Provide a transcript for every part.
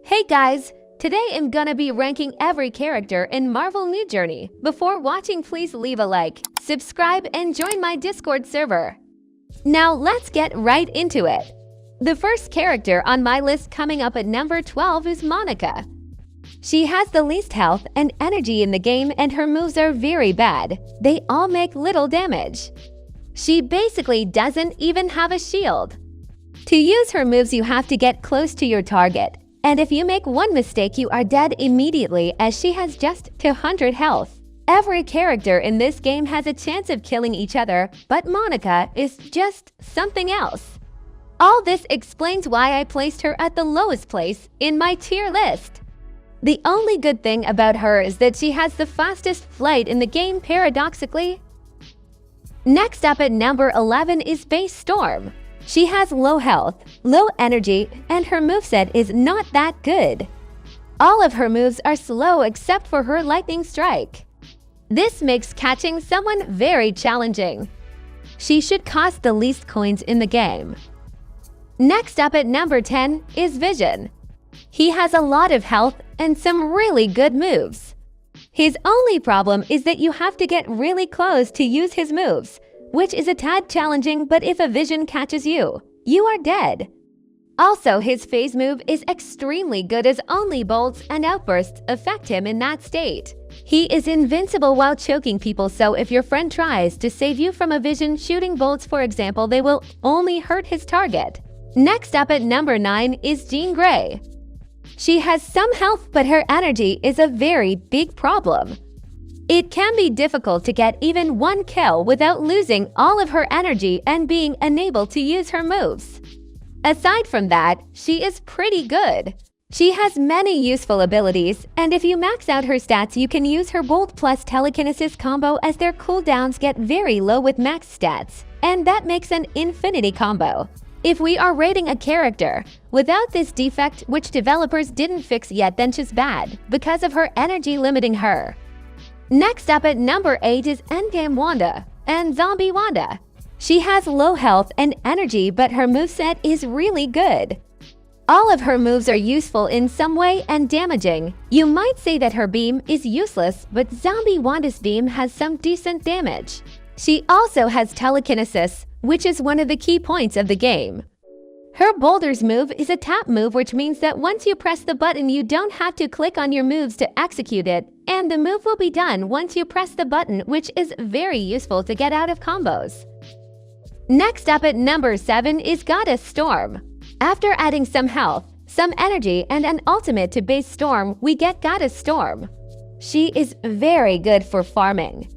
Hey guys! Today I'm gonna be ranking every character in Marvel New Journey. Before watching, please leave a like, subscribe, and join my Discord server. Now let's get right into it. The first character on my list coming up at number 12 is Monica. She has the least health and energy in the game, and her moves are very bad. They all make little damage. She basically doesn't even have a shield. To use her moves, you have to get close to your target. And if you make one mistake, you are dead immediately, as she has just 200 health. Every character in this game has a chance of killing each other, but Monica is just something else. All this explains why I placed her at the lowest place in my tier list. The only good thing about her is that she has the fastest flight in the game, paradoxically. Next up at number 11 is Base Storm. She has low health, low energy, and her moveset is not that good. All of her moves are slow except for her lightning strike. This makes catching someone very challenging. She should cost the least coins in the game. Next up at number 10 is Vision. He has a lot of health and some really good moves. His only problem is that you have to get really close to use his moves, which is a tad challenging, but if a Vision catches you, you are dead. Also, his phase move is extremely good, as only bolts and outbursts affect him in that state. He is invincible while choking people, so if your friend tries to save you from a Vision shooting bolts, for example, they will only hurt his target. Next up at number 9 is Jean Grey. She has some health, but her energy is a very big problem. It can be difficult to get even one kill without losing all of her energy and being unable to use her moves. Aside from that, she is pretty good. She has many useful abilities, and if you max out her stats, you can use her Bolt plus Telekinesis combo, as their cooldowns get very low with max stats, and that makes an infinity combo. If we are rating a character without this defect, which developers didn't fix yet, then she's bad because of her energy limiting her. Next up at number 8 is Endgame Wanda and Zombie Wanda. She has low health and energy, but her moveset is really good. All of her moves are useful in some way and damaging. You might say that her beam is useless, but Zombie Wanda's beam has some decent damage. She also has telekinesis, which is one of the key points of the game. Her Boulder's move is a tap move, which means that once you press the button, you don't have to click on your moves to execute it, and the move will be done once you press the button, which is very useful to get out of combos. Next up at number 7 is Goddess Storm. After adding some health, some energy, and an ultimate to Base Storm, we get Goddess Storm. She is very good for farming.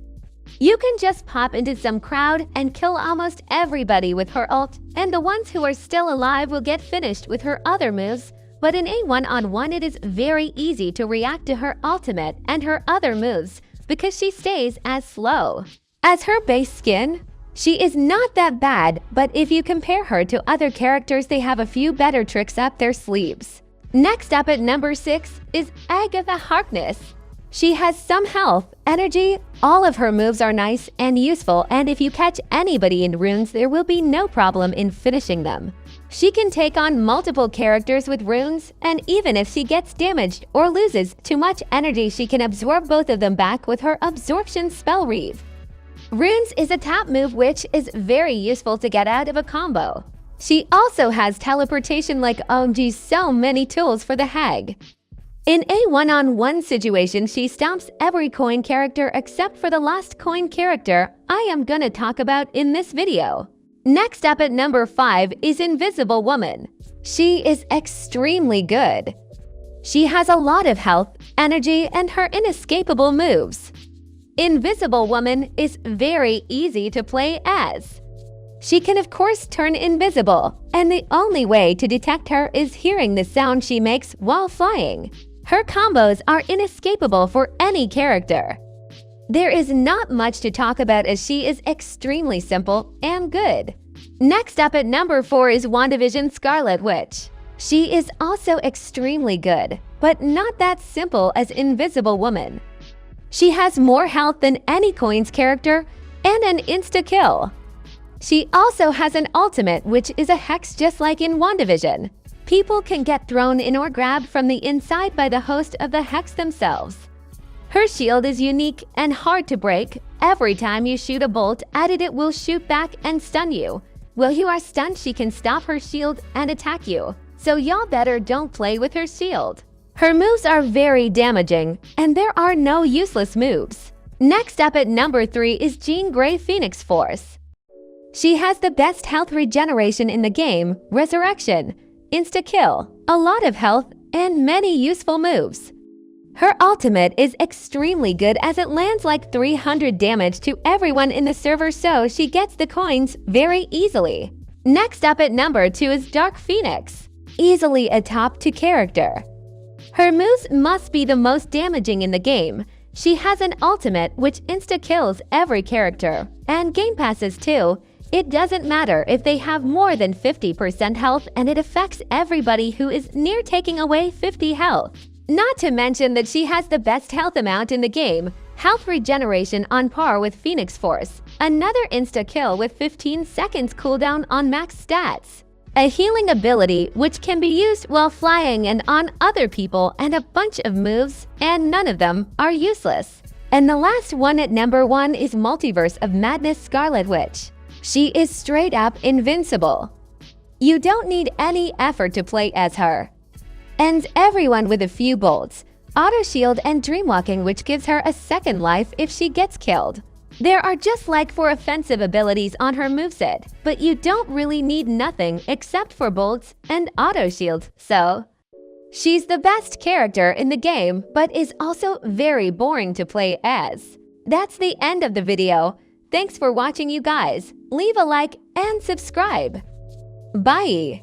You can just pop into some crowd and kill almost everybody with her ult, and the ones who are still alive will get finished with her other moves, but in a one-on-one it is very easy to react to her ultimate and her other moves because she stays as slow. As her base skin, she is not that bad, but if you compare her to other characters, they have a few better tricks up their sleeves. Next up at number 6 is Agatha Harkness. She has some health, energy, all of her moves are nice and useful, and if you catch anybody in runes, there will be no problem in finishing them. She can take on multiple characters with runes, and even if she gets damaged or loses too much energy, she can absorb both of them back with her absorption spell Reeve. Runes is a tap move which is very useful to get out of a combo. She also has teleportation, like OMG, so many tools for the hag. In a one-on-one situation, she stomps every coin character except for the last coin character I am gonna talk about in this video. Next up at number 5 is Invisible Woman. She is extremely good. She has a lot of health, energy, and her inescapable moves. Invisible Woman is very easy to play as. She can of course turn invisible, and the only way to detect her is hearing the sound she makes while flying. Her combos are inescapable for any character. There is not much to talk about, as she is extremely simple and good. Next up at number 4 is WandaVision Scarlet Witch. She is also extremely good, but not that simple as Invisible Woman. She has more health than any coins character and an insta-kill. She also has an ultimate, which is a hex just like in WandaVision. People can get thrown in or grabbed from the inside by the host of the hex themselves. Her shield is unique and hard to break. Every time you shoot a bolt at it, it will shoot back and stun you. While you are stunned, she can stop her shield and attack you. So y'all better don't play with her shield. Her moves are very damaging, and there are no useless moves. Next up at number 3 is Jean Grey Phoenix Force. She has the best health regeneration in the game, Resurrection, Insta-kill, a lot of health, and many useful moves. Her ultimate is extremely good as it lands like 300 damage to everyone in the server, so she gets the coins very easily. Next up at number 2 is Dark Phoenix, easily a top 2 character. Her moves must be the most damaging in the game. She has an ultimate which insta-kills every character, and game passes too. It doesn't matter if they have more than 50% health, and it affects everybody who is near taking away 50 health. Not to mention that she has the best health amount in the game, health regeneration on par with Phoenix Force, another insta-kill with 15 seconds cooldown on max stats, a healing ability which can be used while flying and on other people, and a bunch of moves, and none of them are useless. And the last one at number 1 is Multiverse of Madness Scarlet Witch. She is straight up invincible. You don't need any effort to play as her. And everyone with a few bolts, auto shield and dreamwalking, which gives her a second life if she gets killed. There are just like 4 offensive abilities on her moveset, but you don't really need nothing except for bolts and auto shield, so she's the best character in the game, but is also very boring to play as. That's the end of the video. Thanks for watching, you guys. Leave a like and subscribe. Bye!